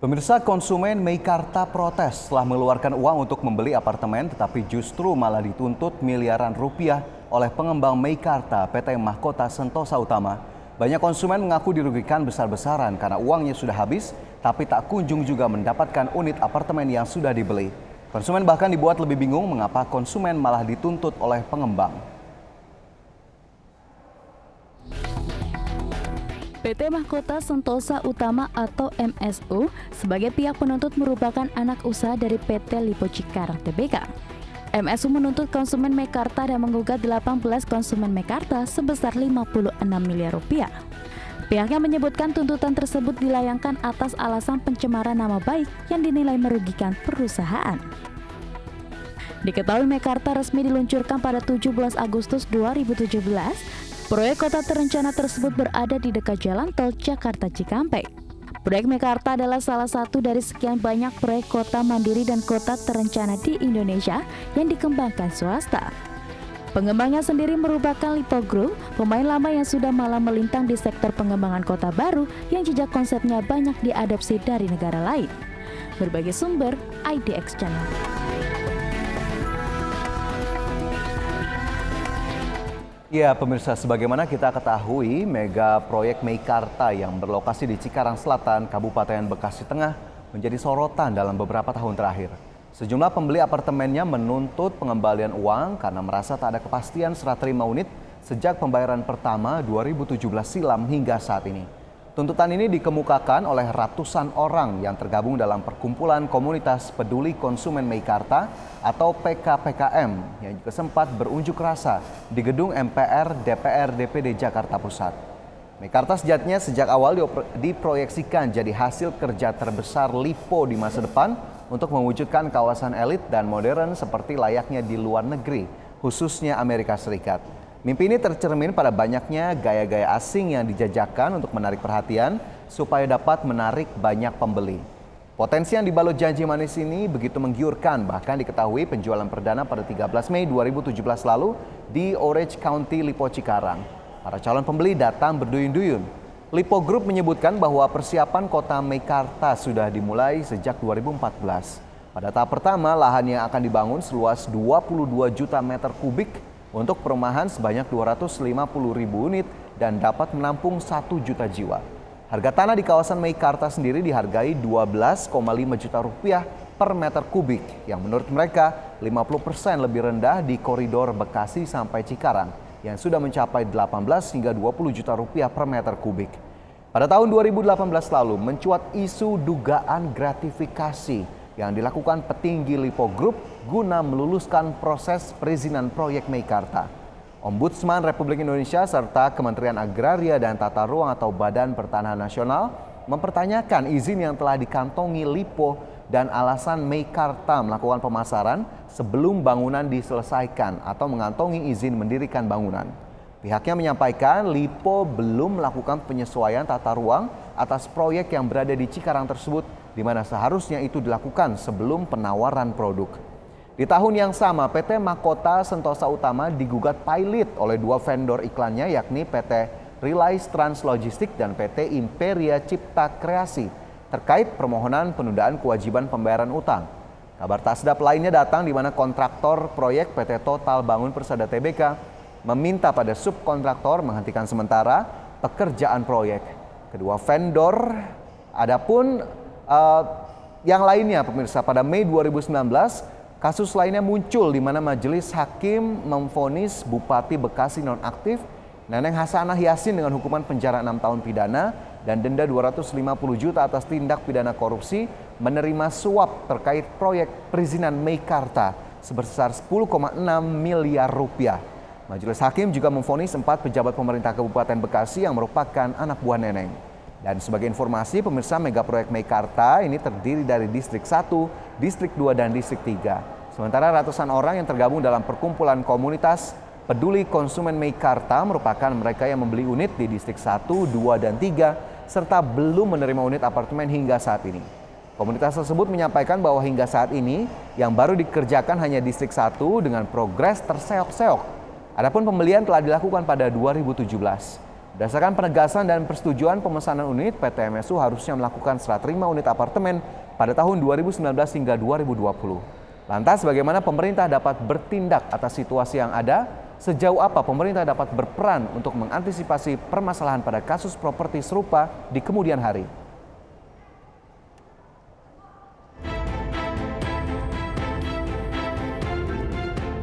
Pemirsa, konsumen Meikarta protes setelah mengeluarkan uang untuk membeli apartemen tetapi justru malah dituntut miliaran rupiah oleh pengembang Meikarta PT Mahkota Sentosa Utama. Banyak konsumen mengaku dirugikan besar-besaran karena uangnya sudah habis tapi tak kunjung juga mendapatkan unit apartemen yang sudah dibeli. Konsumen bahkan dibuat lebih bingung mengapa konsumen malah dituntut oleh pengembang. PT Mahkota Sentosa Utama atau MSU sebagai pihak penuntut merupakan anak usaha dari PT Lipo Cikarang Tbk. MSU menuntut konsumen Meikarta dan menggugat 18 konsumen Meikarta sebesar 56 miliar rupiah. Pihaknya menyebutkan tuntutan tersebut dilayangkan atas alasan pencemaran nama baik yang dinilai merugikan perusahaan. Diketahui Meikarta resmi diluncurkan pada 17 Agustus 2017. Proyek kota terencana tersebut berada di dekat Jalan Tol Jakarta Cikampek. Proyek Meikarta adalah salah satu dari sekian banyak proyek kota mandiri dan kota terencana di Indonesia yang dikembangkan swasta. Pengembangnya sendiri merupakan Lipo Group, pemain lama yang sudah malang melintang di sektor pengembangan kota baru yang jejak konsepnya banyak diadopsi dari negara lain. Berbagai sumber, IDX Channel. Ya, pemirsa, sebagaimana kita ketahui, mega proyek Meikarta yang berlokasi di Cikarang Selatan, Kabupaten Bekasi Tengah menjadi sorotan dalam beberapa tahun terakhir. Sejumlah pembeli apartemennya menuntut pengembalian uang karena merasa tak ada kepastian serah terima unit sejak pembayaran pertama 2017 silam hingga saat ini. Tuntutan ini dikemukakan oleh ratusan orang yang tergabung dalam Perkumpulan Komunitas Peduli Konsumen Meikarta atau PKPKM yang juga sempat berunjuk rasa di gedung MPR DPR DPD Jakarta Pusat. Meikarta sejatinya sejak awal diproyeksikan jadi hasil kerja terbesar Lipo di masa depan untuk mewujudkan kawasan elit dan modern seperti layaknya di luar negeri, khususnya Amerika Serikat. Mimpi ini tercermin pada banyaknya gaya-gaya asing yang dijajakan untuk menarik perhatian supaya dapat menarik banyak pembeli. Potensi yang dibalut janji manis ini begitu menggiurkan, bahkan diketahui penjualan perdana pada 13 Mei 2017 lalu di Orange County, Lipo Cikarang. Para calon pembeli datang berduyun-duyun. Lipo Group menyebutkan bahwa persiapan kota Meikarta sudah dimulai sejak 2014. Pada tahap pertama, lahan yang akan dibangun seluas 22 juta meter kubik untuk perumahan sebanyak 250.000 unit dan dapat menampung 1 juta jiwa. Harga tanah di kawasan Meikarta sendiri dihargai 12,5 juta rupiah per meter kubik yang menurut mereka 50% lebih rendah di koridor Bekasi sampai Cikarang yang sudah mencapai 18 hingga 20 juta rupiah per meter kubik. Pada tahun 2018 lalu mencuat isu dugaan gratifikasi yang dilakukan petinggi Lipo Group guna meluluskan proses perizinan proyek Meikarta. Ombudsman Republik Indonesia serta Kementerian Agraria dan Tata Ruang atau Badan Pertanahan Nasional mempertanyakan izin yang telah dikantongi Lipo dan alasan Meikarta melakukan pemasaran sebelum bangunan diselesaikan atau mengantongi izin mendirikan bangunan. Pihaknya menyampaikan Lipo belum melakukan penyesuaian tata ruang atas proyek yang berada di Cikarang tersebut, di mana seharusnya itu dilakukan sebelum penawaran produk. Di tahun yang sama, PT Mahkota Sentosa Utama digugat pilot oleh dua vendor iklannya yakni PT Relice Trans Logistik dan PT Imperia Cipta Kreasi terkait permohonan penundaan kewajiban pembayaran utang. Kabar tak sedap lainnya datang di mana kontraktor proyek PT Total Bangun Persada Tbk meminta pada subkontraktor menghentikan sementara pekerjaan proyek. Kedua vendor, adapun yang lainnya pemirsa, pada Mei 2019 kasus lainnya muncul di mana majelis hakim memvonis Bupati Bekasi nonaktif Neneng Hasanah Yasin dengan hukuman penjara 6 tahun pidana dan denda 250 juta atas tindak pidana korupsi menerima suap terkait proyek perizinan Meikarta sebesar 10,6 miliar rupiah. Majelis hakim juga memvonis 4 pejabat pemerintah Kabupaten Bekasi yang merupakan anak buah Neneng. Dan sebagai informasi, pemirsa, mega proyek Meikarta ini terdiri dari Distrik 1, Distrik 2, dan Distrik 3. Sementara ratusan orang yang tergabung dalam Perkumpulan Komunitas Peduli Konsumen Meikarta merupakan mereka yang membeli unit di Distrik 1, 2, dan 3, serta belum menerima unit apartemen hingga saat ini. Komunitas tersebut menyampaikan bahwa hingga saat ini yang baru dikerjakan hanya Distrik 1 dengan progres terseok-seok. Adapun pembelian telah dilakukan pada 2017. Berdasarkan penegasan dan persetujuan pemesanan unit, PT MSU harusnya melakukan serah terima unit apartemen pada tahun 2019 hingga 2020. Lantas bagaimana pemerintah dapat bertindak atas situasi yang ada? Sejauh apa pemerintah dapat berperan untuk mengantisipasi permasalahan pada kasus properti serupa di kemudian hari?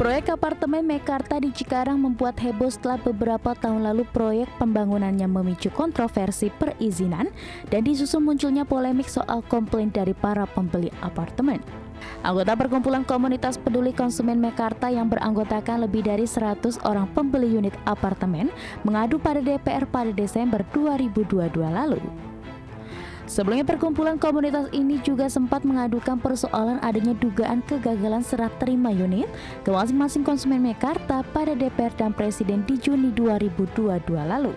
Proyek apartemen Meikarta di Cikarang membuat heboh setelah beberapa tahun lalu proyek pembangunannya memicu kontroversi perizinan dan disusul munculnya polemik soal komplain dari para pembeli apartemen. Anggota Perkumpulan Komunitas Peduli Konsumen Meikarta yang beranggotakan lebih dari 100 orang pembeli unit apartemen mengadu pada DPR pada Desember 2022 lalu. Sebelumnya perkumpulan komunitas ini juga sempat mengadukan persoalan adanya dugaan kegagalan serah terima unit ke masing-masing konsumen Meikarta pada DPR dan Presiden di Juni 2022 lalu.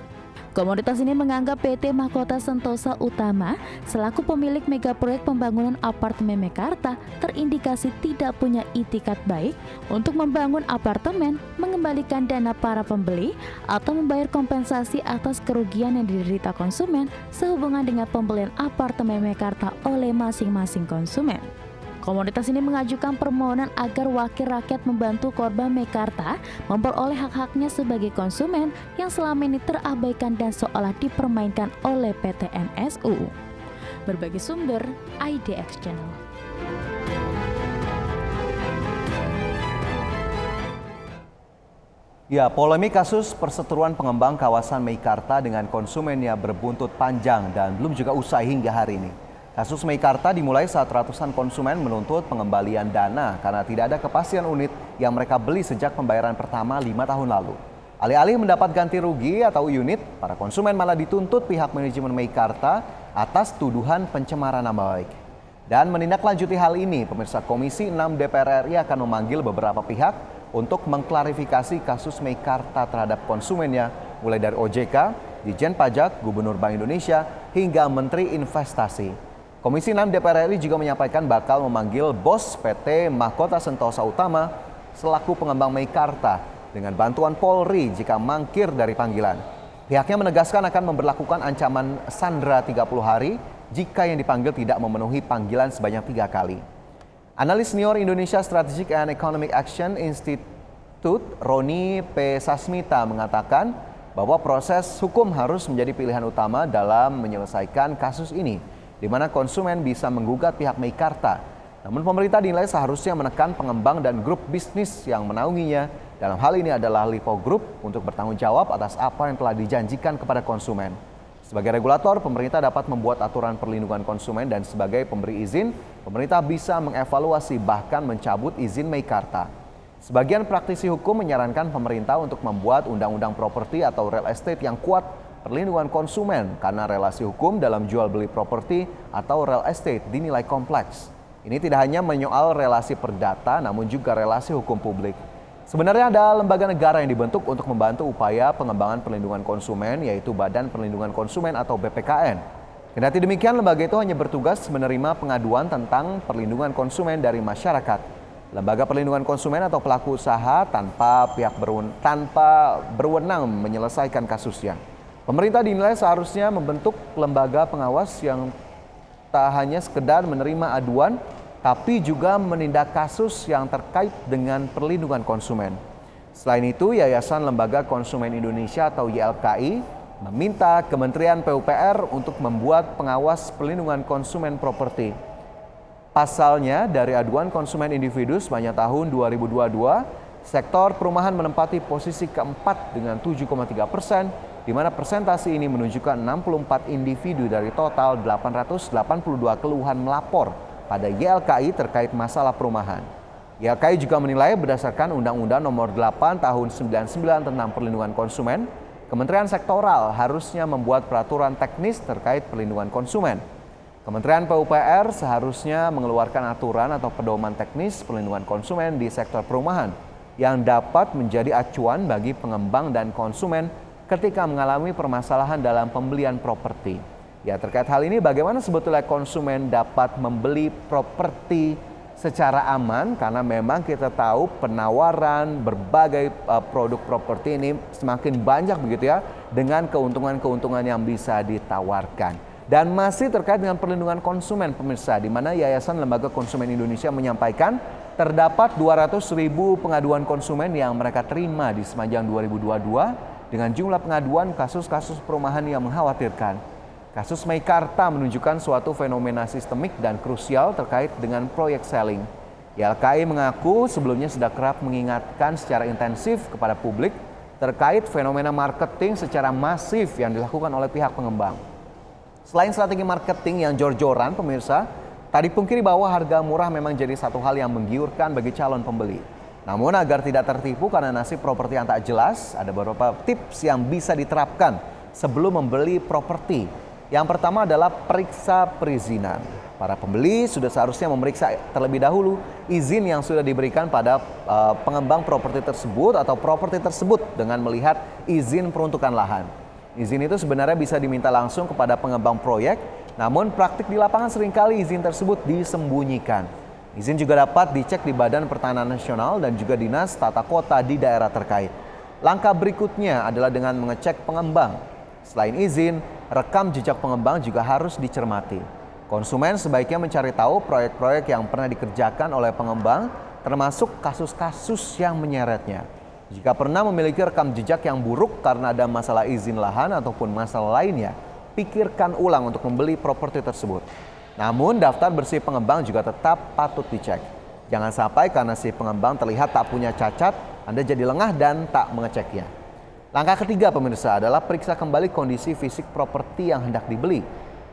Komunitas ini menganggap PT Mahkota Sentosa Utama selaku pemilik mega proyek pembangunan apartemen Meikarta terindikasi tidak punya itikat baik untuk membangun apartemen, mengembalikan dana para pembeli, atau membayar kompensasi atas kerugian yang diderita konsumen sehubungan dengan pembelian apartemen Meikarta oleh masing-masing konsumen. Komunitas ini mengajukan permohonan agar wakil rakyat membantu korban Meikarta memperoleh hak-haknya sebagai konsumen yang selama ini terabaikan dan seolah dipermainkan oleh PT MSU. Berbagai sumber, IDX Channel. Ya, polemik kasus perseteruan pengembang kawasan Meikarta dengan konsumennya berbuntut panjang dan belum juga usai hingga hari ini. Kasus Meikarta dimulai saat ratusan konsumen menuntut pengembalian dana karena tidak ada kepastian unit yang mereka beli sejak pembayaran pertama 5 tahun lalu. Alih-alih mendapat ganti rugi atau unit, para konsumen malah dituntut pihak manajemen Meikarta atas tuduhan pencemaran nama baik. Dan menindaklanjuti hal ini, pemirsa Komisi 6 DPR RI akan memanggil beberapa pihak untuk mengklarifikasi kasus Meikarta terhadap konsumennya, mulai dari OJK, Ditjen Pajak, Gubernur Bank Indonesia, hingga Menteri Investasi. Komisi 6 DPR RI juga menyampaikan bakal memanggil bos PT Mahkota Sentosa Utama selaku pengembang Meikarta dengan bantuan Polri jika mangkir dari panggilan. Pihaknya menegaskan akan memberlakukan ancaman sandera 30 hari jika yang dipanggil tidak memenuhi panggilan sebanyak 3 kali. Analis senior Indonesia Strategic and Economic Action Institute, Roni P. Sasmita mengatakan bahwa proses hukum harus menjadi pilihan utama dalam menyelesaikan kasus ini, di mana konsumen bisa menggugat pihak Meikarta. Namun pemerintah dinilai seharusnya menekan pengembang dan grup bisnis yang menaunginya. Dalam hal ini adalah Lipo Group untuk bertanggung jawab atas apa yang telah dijanjikan kepada konsumen. Sebagai regulator, pemerintah dapat membuat aturan perlindungan konsumen dan sebagai pemberi izin, pemerintah bisa mengevaluasi bahkan mencabut izin Meikarta. Sebagian praktisi hukum menyarankan pemerintah untuk membuat undang-undang properti atau real estate yang kuat perlindungan konsumen karena relasi hukum dalam jual beli properti atau real estate dinilai kompleks. Ini tidak hanya menyoal relasi perdata namun juga relasi hukum publik. Sebenarnya ada lembaga negara yang dibentuk untuk membantu upaya pengembangan perlindungan konsumen, yaitu Badan Perlindungan Konsumen atau BPKN. Kendati demikian, lembaga itu hanya bertugas menerima pengaduan tentang perlindungan konsumen dari masyarakat. Lembaga perlindungan konsumen atau pelaku usaha tanpa berwenang menyelesaikan kasusnya. Pemerintah dinilai seharusnya membentuk lembaga pengawas yang tak hanya sekedar menerima aduan, tapi juga menindak kasus yang terkait dengan perlindungan konsumen. Selain itu, Yayasan Lembaga Konsumen Indonesia atau YLKI meminta Kementerian PUPR untuk membuat pengawas perlindungan konsumen properti. Pasalnya, dari aduan konsumen individu sepanjang tahun 2022, sektor perumahan menempati posisi keempat dengan 7,3%, di mana persentase ini menunjukkan 64 individu dari total 882 keluhan melapor pada YLKI terkait masalah perumahan. YLKI juga menilai berdasarkan Undang-Undang Nomor 8 Tahun 99 tentang Perlindungan Konsumen, Kementerian Sektoral harusnya membuat peraturan teknis terkait perlindungan konsumen. Kementerian PUPR seharusnya mengeluarkan aturan atau pedoman teknis perlindungan konsumen di sektor perumahan yang dapat menjadi acuan bagi pengembang dan konsumen ketika mengalami permasalahan dalam pembelian properti. Ya, terkait hal ini bagaimana sebetulnya konsumen dapat membeli properti secara aman karena memang kita tahu penawaran berbagai produk properti ini semakin banyak begitu ya, dengan keuntungan-keuntungan yang bisa ditawarkan. Dan masih terkait dengan perlindungan konsumen pemirsa, di mana Yayasan Lembaga Konsumen Indonesia menyampaikan terdapat 200.000 pengaduan konsumen yang mereka terima di sepanjang 2022 dengan jumlah pengaduan kasus-kasus perumahan yang mengkhawatirkan. Kasus Meikarta menunjukkan suatu fenomena sistemik dan krusial terkait dengan proyek selling. YLKI mengaku sebelumnya sudah kerap mengingatkan secara intensif kepada publik terkait fenomena marketing secara masif yang dilakukan oleh pihak pengembang. Selain strategi marketing yang jor-joran, pemirsa, tak dipungkiri bahwa harga murah memang jadi satu hal yang menggiurkan bagi calon pembeli. Namun agar tidak tertipu karena nasib properti yang tak jelas, ada beberapa tips yang bisa diterapkan sebelum membeli properti. Yang pertama adalah periksa perizinan. Para pembeli sudah seharusnya memeriksa terlebih dahulu izin yang sudah diberikan pada pengembang properti tersebut atau properti tersebut dengan melihat izin peruntukan lahan. Izin itu sebenarnya bisa diminta langsung kepada pengembang proyek, namun praktik di lapangan seringkali izin tersebut disembunyikan. Izin juga dapat dicek di Badan Pertanahan Nasional dan juga Dinas Tata Kota di daerah terkait. Langkah berikutnya adalah dengan mengecek pengembang. Selain izin, rekam jejak pengembang juga harus dicermati. Konsumen sebaiknya mencari tahu proyek-proyek yang pernah dikerjakan oleh pengembang, termasuk kasus-kasus yang menyeretnya. Jika pernah memiliki rekam jejak yang buruk karena ada masalah izin lahan ataupun masalah lainnya, pikirkan ulang untuk membeli properti tersebut. Namun daftar bersih pengembang juga tetap patut dicek. Jangan sampai karena si pengembang terlihat tak punya cacat, Anda jadi lengah dan tak mengeceknya. Langkah ketiga pemirsa adalah periksa kembali kondisi fisik properti yang hendak dibeli.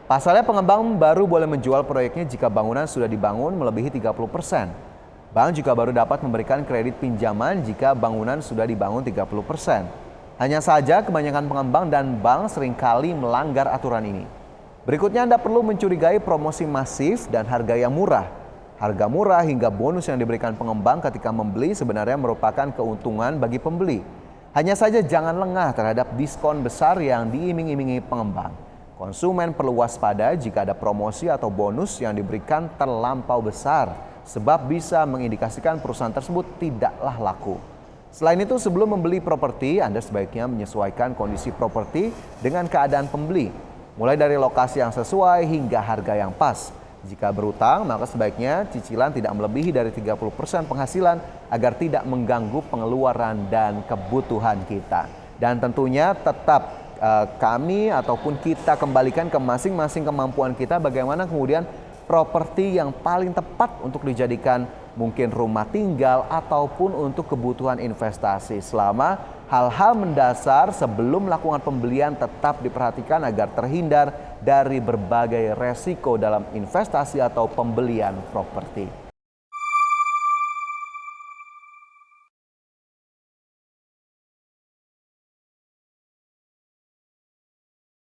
Pasalnya pengembang baru boleh menjual proyeknya jika bangunan sudah dibangun melebihi 30%. Bank juga baru dapat memberikan kredit pinjaman jika bangunan sudah dibangun 30%. Hanya saja kebanyakan pengembang dan bank seringkali melanggar aturan ini. Berikutnya Anda perlu mencurigai promosi masif dan harga yang murah. Harga murah hingga bonus yang diberikan pengembang ketika membeli sebenarnya merupakan keuntungan bagi pembeli. Hanya saja jangan lengah terhadap diskon besar yang diiming-imingi pengembang. Konsumen perlu waspada jika ada promosi atau bonus yang diberikan terlampau besar, sebab bisa mengindikasikan perusahaan tersebut tidaklah laku. Selain itu, sebelum membeli properti, Anda sebaiknya menyesuaikan kondisi properti dengan keadaan pembeli, mulai dari lokasi yang sesuai hingga harga yang pas. Jika berutang, maka sebaiknya cicilan tidak melebihi dari 30% penghasilan agar tidak mengganggu pengeluaran dan kebutuhan kita. Dan tentunya tetap kami ataupun kita kembalikan ke masing-masing kemampuan kita bagaimana kemudian properti yang paling tepat untuk dijadikan mungkin rumah tinggal ataupun untuk kebutuhan investasi. Selama hal-hal mendasar sebelum melakukan pembelian tetap diperhatikan agar terhindar dari berbagai resiko dalam investasi atau pembelian properti.